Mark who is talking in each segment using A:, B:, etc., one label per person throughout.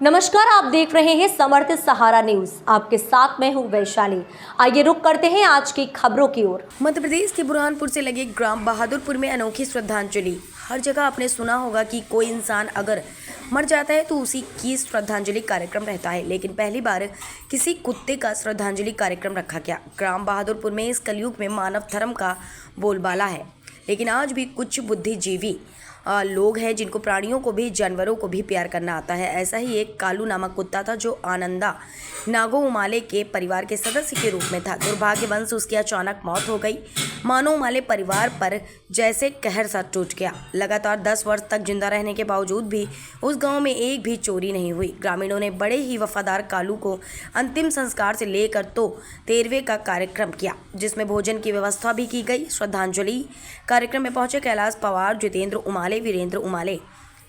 A: नमस्कार, आप देख रहे हैं समर्थ सहारा न्यूज। आपके साथ मैं हूं वैशाली। आइए रुक करते हैं आज की खबरों की ओर।
B: मध्य प्रदेश के बुरहानपुर से लगे ग्राम बहादुरपुर में अनोखी श्रद्धांजलि। हर जगह आपने सुना होगा कि कोई इंसान अगर मर जाता है तो उसी की श्रद्धांजलि कार्यक्रम रहता है, लेकिन पहली बार किसी कुत्ते का श्रद्धांजलि कार्यक्रम रखा गया। ग्राम बहादुरपुर में इस कलयुग में मानव धर्म का बोलबाला है, लेकिन आज भी कुछ बुद्धिजीवी लोग हैं जिनको प्राणियों को भी जानवरों को भी प्यार करना आता है। ऐसा ही एक कालू नामक कुत्ता था जो आनंदा नागो उमाले के परिवार के सदस्य के रूप में था। दुर्भाग्यवश उसकी अचानक मौत हो गई। मानो उमाले परिवार पर जैसे कहर सा टूट गया। लगातार 10 वर्ष तक जिंदा रहने के बावजूद भी उस गांव में एक भी चोरी नहीं हुई। ग्रामीणों ने बड़े ही वफादार कालू को अंतिम संस्कार से लेकर तो 13वें का कार्यक्रम किया, जिसमें भोजन की व्यवस्था भी की गई। श्रद्धांजलि कार्यक्रम में पहुंचे कैलाश पवार, जितेंद्र उमाले, वीरेंद्र उमाले,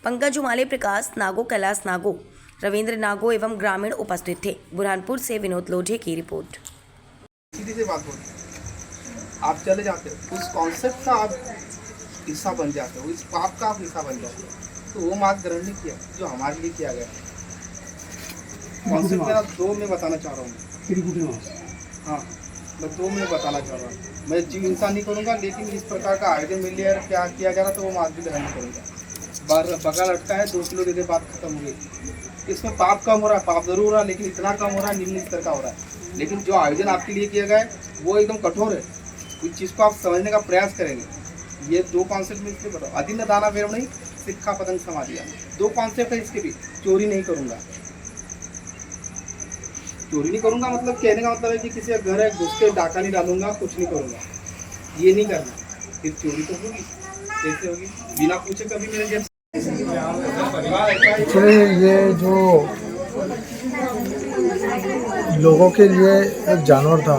B: पंकज उमाले, प्रकाश नागो, कैलाश नागो, रविंद्र नागो एवं ग्रामीण उपस्थित थे। बुरहानपुर से विनोद लोढ़े की रिपोर्ट।
C: सीधी सी बात बोल, आप चले जाते हो, उस कॉन्सेप्ट का आप हिस्सा बन जाते हो, इस पाप का आप हिस्सा बन जाते हो, तो वो मार्ग ग्रहण नहीं किया जो हमारे लिए किया गया। कॉन्सेप्ट मेरा 2 में बताना चाह रहा हूँ। हाँ, मैं 2 में बताना चाह रहा हूँ। मैं जीव हिंसा नहीं करूँगा, लेकिन इस प्रकार का आयोजन मिल लिया क्या किया जा रहा, तो वो मार्ग भी ग्रहण नहीं करूँगा। बगल अटका है, 2 किलो दे दे, बात खत्म हो गई। इसमें पाप कम हो रहा है, पाप जरूर हो रहा है, लेकिन इतना कम हो रहा है, निम्न स्तर का हो रहा है। लेकिन जो आयोजन आपके लिए किया गया है वो एकदम कठोर है। उस चीज़ को आप समझने का प्रयास करेंगे। ये 2 कॉन्सेप्ट में इसलिए बताओ, अधीन दाना वेर नहीं, सिक्खा पतंग समाधिया, 2 कॉन्सेप्ट है इसके भी। चोरी नहीं करूँगा, चोरी नहीं करूँगा मतलब कहने का मतलब है कि किसी का घर है घुस के डाका नहीं डालूंगा, कुछ नहीं करूँगा, ये नहीं करना। फिर चोरी तो होगी, कैसे होगी? बिना पूछे कभी मेरे जेब
D: एक्चुअली ये जो लोगों के लिए एक जानवर था,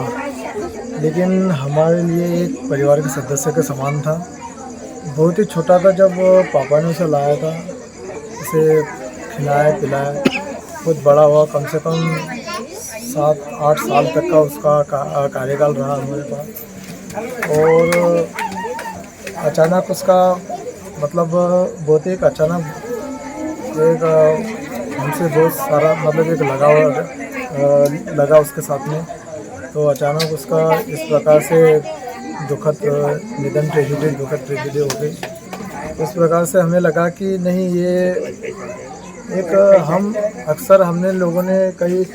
D: लेकिन हमारे लिए एक परिवार के सदस्य के समान था। बहुत ही छोटा था जब पापा ने उसे लाया था, उसे खिलाया पिलाया, बहुत बड़ा हुआ। कम से कम 7-8 साल तक का उसका कार्यकाल रहा हमारे पास। और अचानक उसका मतलब बहुत ही अचानक एक हमसे बहुत सारा मतलब एक लगा उसके साथ में। तो अचानक उसका इस प्रकार से दुखद ट्रेजेडी हो गई। इस प्रकार से हमें लगा कि नहीं, ये एक हम हमने लोगों ने कई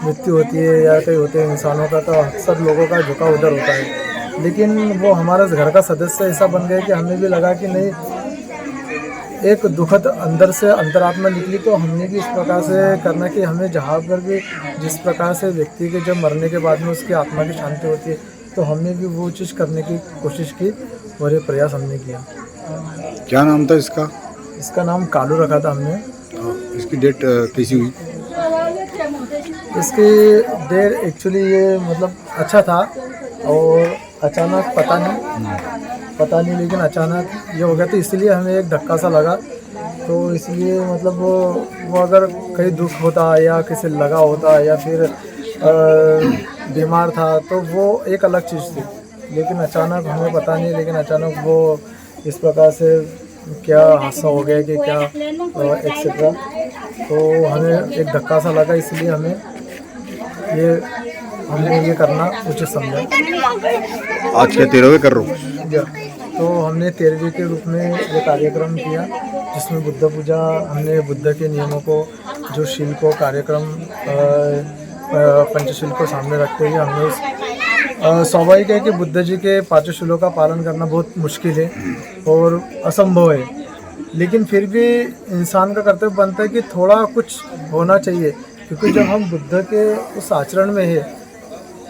D: मृत्यु होती है या कई होते हैं इंसानों का, तो अक्सर लोगों का झुकाव उधर होता है, लेकिन वो हमारा घर का सदस्य ऐसा बन गया कि हमें भी लगा कि नहीं, एक दुखद अंदर से अंतरात्मा निकली। तो हमने भी इस प्रकार से करना कि हमें जहाँ पर भी जिस प्रकार से व्यक्ति के जब मरने के बाद में उसकी आत्मा की शांति होती है, तो हमने भी वो चीज़ करने की कोशिश की और ये प्रयास हमने किया।
E: क्या नाम था इसका?
D: इसका नाम कालू रखा था हमने।
E: इसकी डेट कैसी हुई?
D: इसकी डेट एक्चुअली ये मतलब अच्छा था, और अचानक पता नहीं लेकिन अचानक ये हो गया, तो इसलिए हमें एक धक्का सा लगा। तो इसलिए मतलब वो अगर कहीं दुख होता या किसी लगा होता या फिर बीमार था तो वो एक अलग चीज़ थी, लेकिन अचानक हमें पता नहीं, लेकिन अचानक वो इस प्रकार से क्या हादसा हो गया कि क्या एक्सेट्रा, तो हमें एक धक्का सा लगा, इसलिए हमने ये करना उचित समझा।
E: आज क्या 13वें कर रहा हूँ?
D: तो हमने 13वें के रूप में ये कार्यक्रम किया, जिसमें बुद्ध पूजा, हमने बुद्ध के नियमों को, जो शील को कार्यक्रम पंचशील को सामने रखते हुए हमने स्वाभाविक है कि बुद्ध जी के 5 शीलों का पालन करना बहुत मुश्किल है और असंभव है, लेकिन फिर भी इंसान का कर्तव्य बनता है कि थोड़ा कुछ होना चाहिए, क्योंकि जब हम बुद्ध के उस आचरण में है,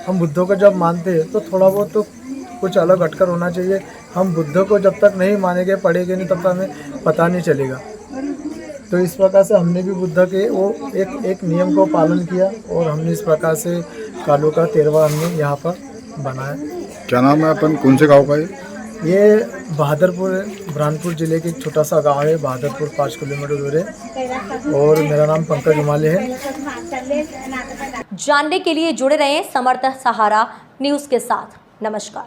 D: हम बुद्ध को जब मानते हैं तो थोड़ा बहुत तो कुछ अलग हटकर होना चाहिए। हम बुद्ध को जब तक नहीं मानेंगे, पढ़ेंगे नहीं, तब तक हमें पता नहीं चलेगा। तो इस प्रकार से हमने भी बुद्ध के वो एक नियम को पालन किया, और हमने इस प्रकार से कालू का 13वां हमने यहाँ पर बनाया।
E: क्या नाम है अपन? कौन से गाँव का है
D: ये? बहादुरपुर, बुरहानपुर जिले के एक छोटा सा गांव है बहादुरपुर, 5 किलोमीटर दूर है, और मेरा नाम पंकज उमाले है।
A: जानने के लिए जुड़े रहें समर्थ सहारा न्यूज के साथ। नमस्कार।